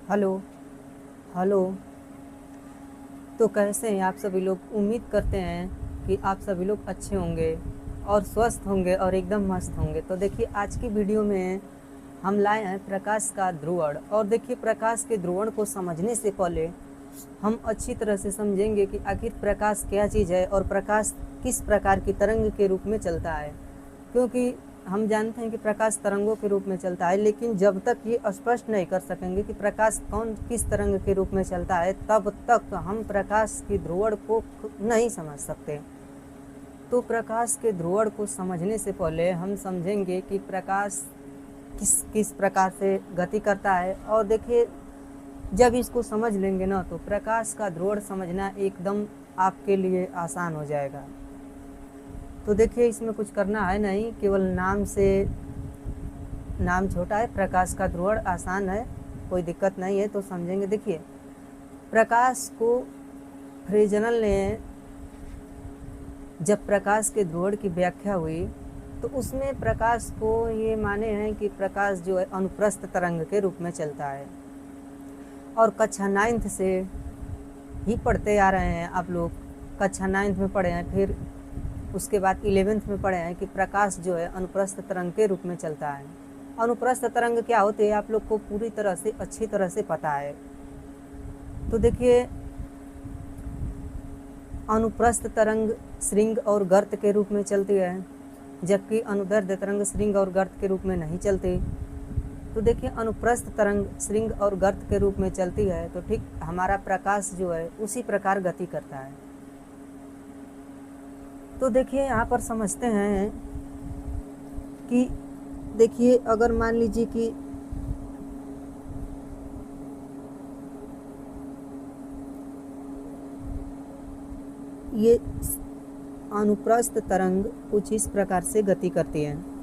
Hello. Hello. तो कैसे हैं आप सभी लोग? उम्मीद करते हैं कि आप सभी लोग अच्छे होंगे और स्वस्थ होंगे और एकदम मस्त होंगे। तो देखिए, आज की वीडियो में हम लाए हैं प्रकाश का ध्रुवण। और देखिए, प्रकाश के ध्रुवण को समझने से पहले हम अच्छी तरह से समझेंगे कि आखिर प्रकाश क्या चीज़ है और प्रकाश किस प्रकार की तरंग के रूप में चलता है। क्योंकि हम जानते हैं कि प्रकाश तरंगों के रूप में चलता है, लेकिन जब तक ये स्पष्ट नहीं कर सकेंगे कि प्रकाश कौन किस तरंग के रूप में चलता है, तब तक हम प्रकाश की ध्रुवण को नहीं समझ सकते। तो प्रकाश के ध्रुवण को समझने से पहले हम समझेंगे कि प्रकाश किस किस प्रकार से गति करता है। और देखिए, जब इसको समझ लेंगे ना, तो प्रकाश का ध्रुवण समझना एकदम आपके लिए आसान हो जाएगा। तो देखिए, इसमें कुछ करना है नहीं, केवल नाम छोटा है, प्रकाश का ध्रुवण आसान है, कोई दिक्कत नहीं है। तो समझेंगे। देखिए, प्रकाश को फ्रेजनल ने जब प्रकाश के ध्रुवण की व्याख्या हुई, तो उसमें प्रकाश को ये माने हैं कि प्रकाश जो है अनुप्रस्थ तरंग के रूप में चलता है। और कक्षा 9th से ही पढ़ते आ रहे हैं आप लोग, कक्षा 9th में पढ़े हैं, फिर उसके बाद 11th में पढ़े हैं कि प्रकाश जो है अनुप्रस्थ तरंग के रूप में चलता है। अनुप्रस्थ तरंग क्या होते हैं आप लोग को पूरी तरह से अच्छी तरह से पता है। तो देखिए, अनुप्रस्थ तरंग श्रृंग और गर्त के रूप में चलती है, जबकि अनुदैर्ध्य तरंग श्रृंग और गर्त के रूप में नहीं चलती। तो देखिए, अनुप्रस्थ तरंग श्रृंग और गर्त के रूप में चलती है, तो ठीक हमारा प्रकाश जो है उसी प्रकार गति करता है। तो देखिए, यहाँ पर समझते हैं कि देखिए, अगर मान लीजिए कि ये अनुप्रस्थ तरंग कुछ इस प्रकार से गति करती है।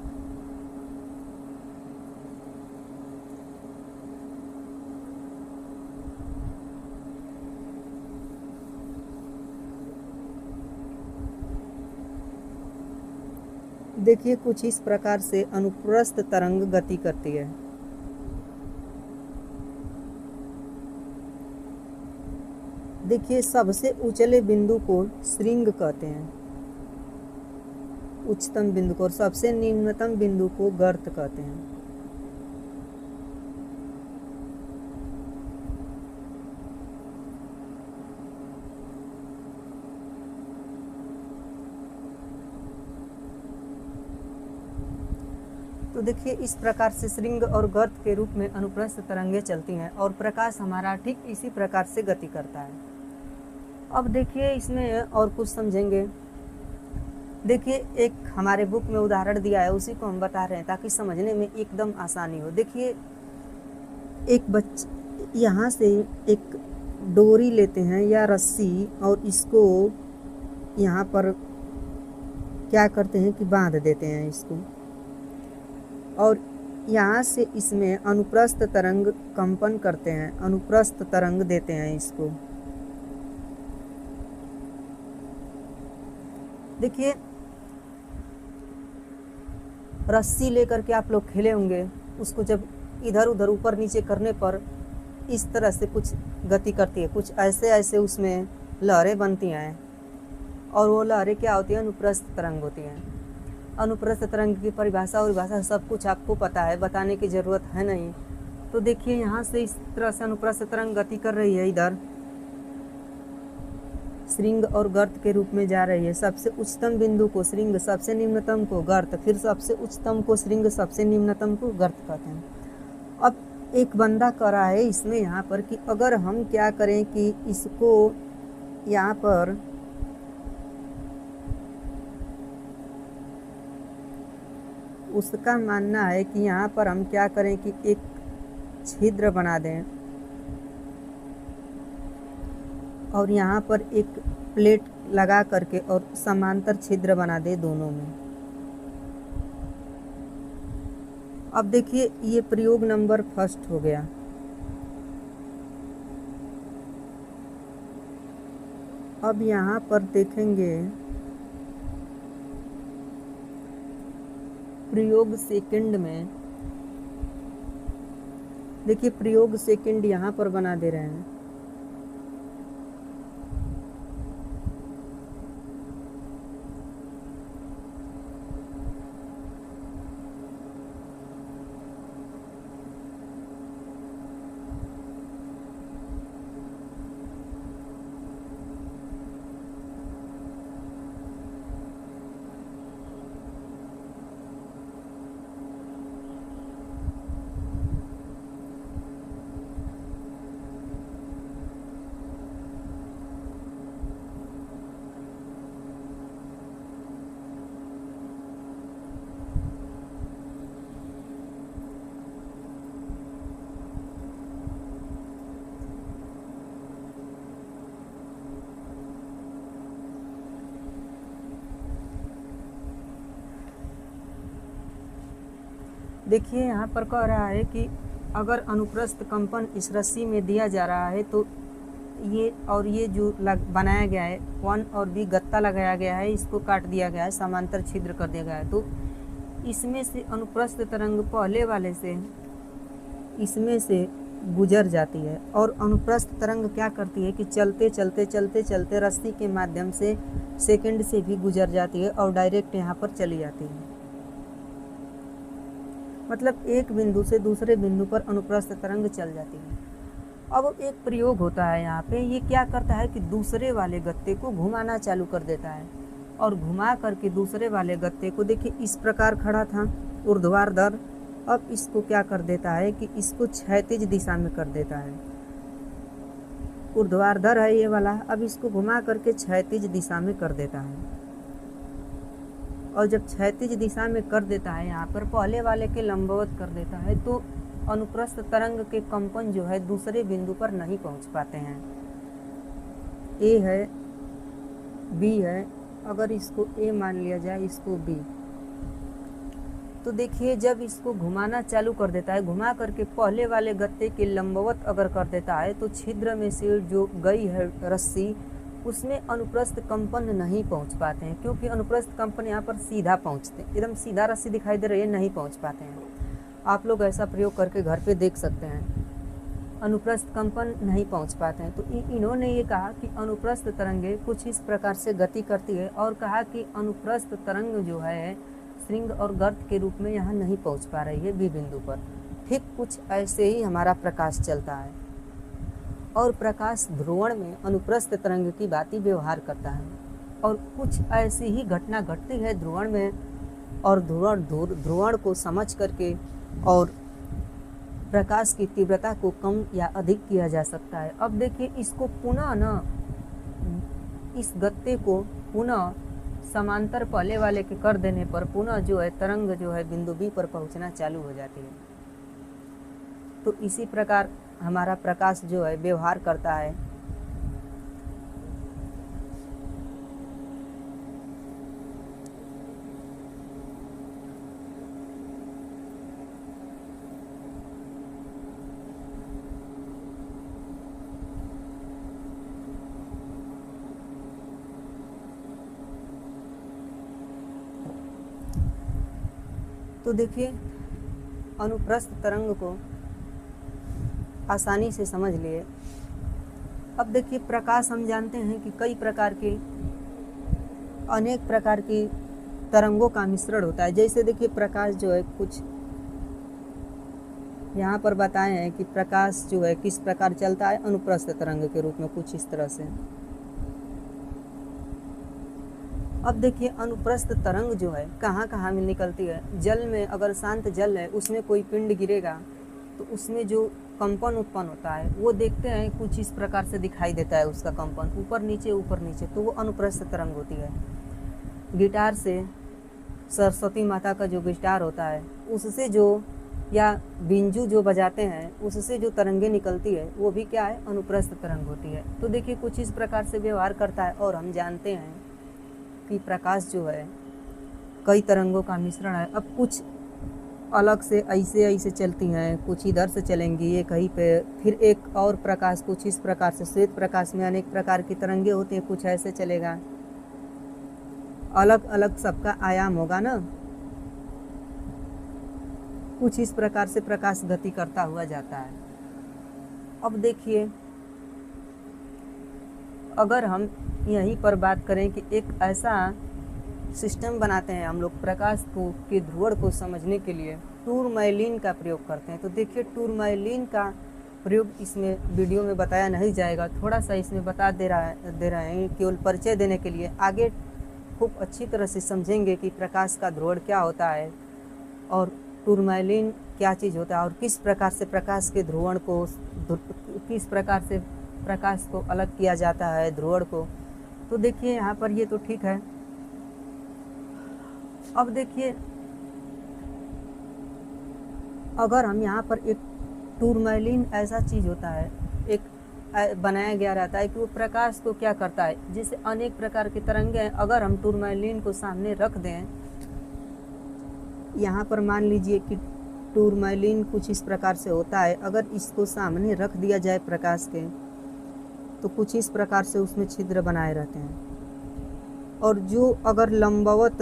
देखिए, कुछ इस प्रकार से अनुप्रस्थ तरंग गति करती है। देखिए, सबसे उचले बिंदु को श्रृंग कहते हैं, उच्चतम बिंदु को, और सबसे निम्नतम बिंदु को गर्त कहते हैं। तो देखिए, इस प्रकार से श्रृंग और गर्त के रूप में अनुप्रस्थ तरंगें चलती हैं और प्रकाश हमारा ठीक इसी प्रकार से गति करता है। अब देखिए, इसमें और कुछ समझेंगे। देखिए, एक हमारे बुक में उदाहरण दिया है, उसी को हम बता रहे हैं ताकि समझने में एकदम आसानी हो। देखिए, यहाँ से एक डोरी लेते हैं या रस्सी, और इसको यहाँ पर क्या करते हैं कि बांध देते हैं इसको, और यहाँ से इसमें अनुप्रस्थ तरंग कंपन करते हैं, अनुप्रस्थ तरंग देते हैं इसको। देखिए, रस्सी लेकर के आप लोग खेले होंगे, उसको जब इधर उधर ऊपर नीचे करने पर इस तरह से कुछ गति करती है, कुछ ऐसे ऐसे उसमें लहरें बनती हैं, और वो लहरें क्या होती हैं? अनुप्रस्थ तरंग होती हैं। अनुप्रस्थ तरंग की परिभाषा सब कुछ आपको पता है, बताने की ज़रूरत है नहीं। तो देखिए, यहाँ से इस तरह से अनुप्रस्थ तरंग गति कर रही है, इधर श्रृंग और गर्त के रूप में जा रही है। सबसे उच्चतम बिंदु को श्रृंग, सबसे निम्नतम को गर्त, फिर सबसे उच्चतम को श्रृंग, सबसे निम्नतम को गर्त कहते हैं। अब एक बंदा कह रहा है इसमें यहाँ पर कि अगर हम क्या करें कि इसको यहाँ पर उसका मानना है कि यहाँ पर हम क्या करें कि एक छिद्र बना दें और यहाँ पर एक प्लेट लगा करके और समांतर छिद्र बना दे दोनों में। अब देखिए, ये प्रयोग नंबर फर्स्ट हो गया। अब यहाँ पर देखेंगे प्रयोग सेकंड में देखिए प्रयोग सेकंड यहाँ पर बना दे रहे हैं। देखिए यहाँ पर कह रहा है कि अगर अनुप्रस्थ कंपन इस रस्सी में दिया जा रहा है तो ये जो बनाया गया है 1 और B गत्ता लगाया गया है, इसको काट दिया गया है, समांतर छिद्र कर दिया गया है। तो इसमें से अनुप्रस्थ तरंग पहले वाले से इसमें से गुजर जाती है और अनुप्रस्थ तरंग क्या करती है कि चलते चलते चलते चलते रस्सी के माध्यम से सेकंड से भी गुजर जाती है और डायरेक्ट यहाँ पर चली जाती है। मतलब एक बिंदु से दूसरे बिंदु पर अनुप्रस्थ तरंग चल जाती है। अब एक प्रयोग होता है यहाँ पे, ये क्या करता है कि दूसरे वाले गत्ते को घुमाना चालू कर देता है और घुमा करके दूसरे वाले गत्ते को, देखिए इस प्रकार खड़ा था ऊर्ध्वाधर, अब इसको क्या कर देता है कि इसको क्षैतिज दिशा में कर देता है। ऊर्ध्वाधर है ये वाला, अब इसको घुमा करके क्षैतिज दिशा में कर देता है और जब क्षैतिज दिशा में कर देता है यहाँ पर पहले वाले के लंबवत कर देता है तो अनुप्रस्थ तरंग के कंपन जो है दूसरे बिंदु पर नहीं पहुँच पाते हैं। ए है, बी है, अगर इसको ए मान लिया जाए, इसको बी, तो देखिए जब इसको घुमाना चालू कर देता है, घुमा करके पहले वाले गत्ते के लंबवत अगर कर देता है तो छिद्र में से जो गई है रस्सी उसमें अनुप्रस्थ कंपन नहीं पहुंच पाते हैं, क्योंकि अनुप्रस्थ कंपन यहाँ पर सीधा पहुंचते हैं, एकदम सीधा रस्सी दिखाई दे रही है, नहीं पहुंच पाते हैं। आप लोग ऐसा प्रयोग करके घर पे देख सकते हैं, अनुप्रस्थ कंपन नहीं पहुंच पाते हैं। तो इन्होंने ये कहा कि अनुप्रस्थ तरंगे कुछ इस प्रकार से गति करती है और कहा कि अनुप्रस्थ तरंग जो है श्रृंग और गर्त के रूप में यहाँ नहीं पहुँच पा रही है बी बिंदु पर। ठीक कुछ ऐसे ही हमारा प्रकाश चलता है और प्रकाश ध्रुवण में अनुप्रस्थ तरंग की भांति व्यवहार करता है और कुछ ऐसी ही घटना घटती है ध्रुवण में और ध्रुवण को समझ करके और प्रकाश की तीव्रता को कम या अधिक किया जा सकता है। अब देखिए इसको पुनः न इस गत्ते को पुनः समांतर पहले वाले के कर देने पर पुनः जो है तरंग जो है बिंदु बी पर पहुंचना चालू हो जाती है। तो इसी प्रकार हमारा प्रकाश जो है व्यवहार करता है। तो देखिए अनुप्रस्थ तरंग को आसानी से समझ लिए। अब देखिए प्रकाश हम जानते हैं कि कई प्रकार के अनेक प्रकार की तरंगों का मिश्रण होता है। जैसे देखिए प्रकाश जो है कुछ यहाँ पर बताए हैं कि प्रकाश जो है किस प्रकार चलता है अनुप्रस्थ तरंग के रूप में, कुछ इस तरह से। अब देखिए अनुप्रस्थ तरंग जो है कहाँ कहाँ में निकलती है। जल में, अगर शांत जल है उसमें कोई पिंड गिरेगा तो उसमें जो कंपन उत्पन्न होता है वो देखते हैं कुछ इस प्रकार से दिखाई देता है, उसका कंपन ऊपर नीचे, तो वो अनुप्रस्थ तरंग होती है। गिटार से सरस्वती माता का जो गिटार होता है उससे जो, या बिंजू जो बजाते हैं उससे जो तरंगे निकलती है वो भी क्या है, अनुप्रस्थ तरंग होती है। तो देखिए कुछ इस प्रकार से व्यवहार करता है और हम जानते हैं कि प्रकाश जो है कई तरंगों का मिश्रण है। अब कुछ अलग से ऐसे चलती हैं, कुछ इधर से चलेंगी, ये कहीं पे, फिर एक और प्रकाश कुछ इस प्रकार से। श्वेत प्रकाश में अनेक प्रकार की तरंगे होती हैं, कुछ ऐसे चलेगा, अलग अलग सबका आयाम होगा ना। कुछ इस प्रकार से प्रकाश गति करता हुआ जाता है। अब देखिए, अगर हम यहीं पर बात करें कि एक ऐसा सिस्टम बनाते हैं हम लोग प्रकाश को के ध्रुवण को समझने के लिए टूरमैलीन का प्रयोग करते हैं। तो देखिए, टूरमैलीन का प्रयोग इसमें वीडियो में बताया नहीं जाएगा, थोड़ा सा इसमें बता दे रहे हैं केवल परिचय देने के लिए। आगे खूब अच्छी तरह से समझेंगे कि प्रकाश का ध्रुवण क्या होता है और टूरमैलीन क्या चीज़ होता है और किस प्रकार से प्रकाश के ध्रुवण को, किस प्रकार से प्रकाश को अलग किया जाता है ध्रुवण को। तो देखिए यहाँ पर ये तो ठीक है। अब देखिए, अगर हम यहाँ पर एक टूरमैलीन ऐसा चीज़ होता है, एक बनाया गया रहता है कि वो प्रकाश को क्या करता है, जैसे अनेक प्रकार की तरंगें हैं। अगर हम टूरमैलीन को सामने रख दें, यहाँ पर मान लीजिए कि टूरमैलीन कुछ इस प्रकार से होता है। अगर इसको सामने रख दिया जाए प्रकाश के, तो कुछ इस प्रकार से उसमें छिद्र बनाए रहते हैं और जो अगर लंबवत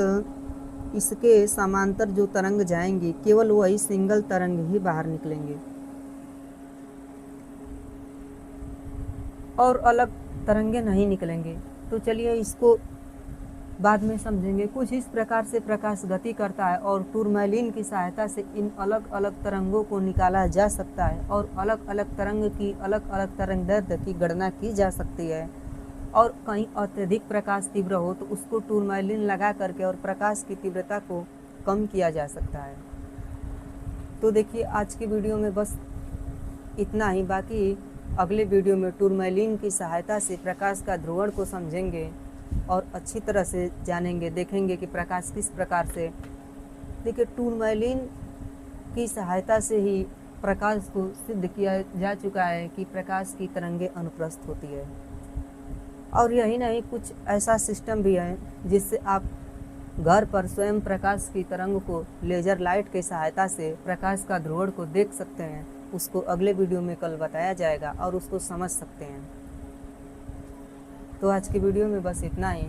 इसके समांतर जो तरंग जाएंगी, केवल वही सिंगल तरंग ही बाहर निकलेंगे और अलग तरंगे नहीं निकलेंगे। तो चलिए इसको बाद में समझेंगे। कुछ इस प्रकार से प्रकाश गति करता है और टूरमैलीन की सहायता से इन अलग अलग तरंगों को निकाला जा सकता है और अलग अलग तरंग की अलग अलग तरंगदैर्ध्य की गणना की जा सकती है। और कहीं अत्यधिक प्रकाश तीव्र हो तो उसको टूरमैलीन लगा करके और प्रकाश की तीव्रता को कम किया जा सकता है। तो देखिए, आज की वीडियो में बस इतना ही। बाकी अगले वीडियो में टूरमैलीन की सहायता से प्रकाश का ध्रुवण को समझेंगे और अच्छी तरह से जानेंगे, देखेंगे कि प्रकाश किस प्रकार से। देखिए, टूरमैलीन की सहायता से ही प्रकाश को सिद्ध किया जा चुका है कि प्रकाश की तरंगें अनुप्रस्थ होती है। और यही नहीं, कुछ ऐसा सिस्टम भी है जिससे आप घर पर स्वयं प्रकाश की तरंग को लेज़र लाइट की सहायता से प्रकाश का ध्रुवण को देख सकते हैं। उसको अगले वीडियो में कल बताया जाएगा और उसको समझ सकते हैं। तो आज की वीडियो में बस इतना ही।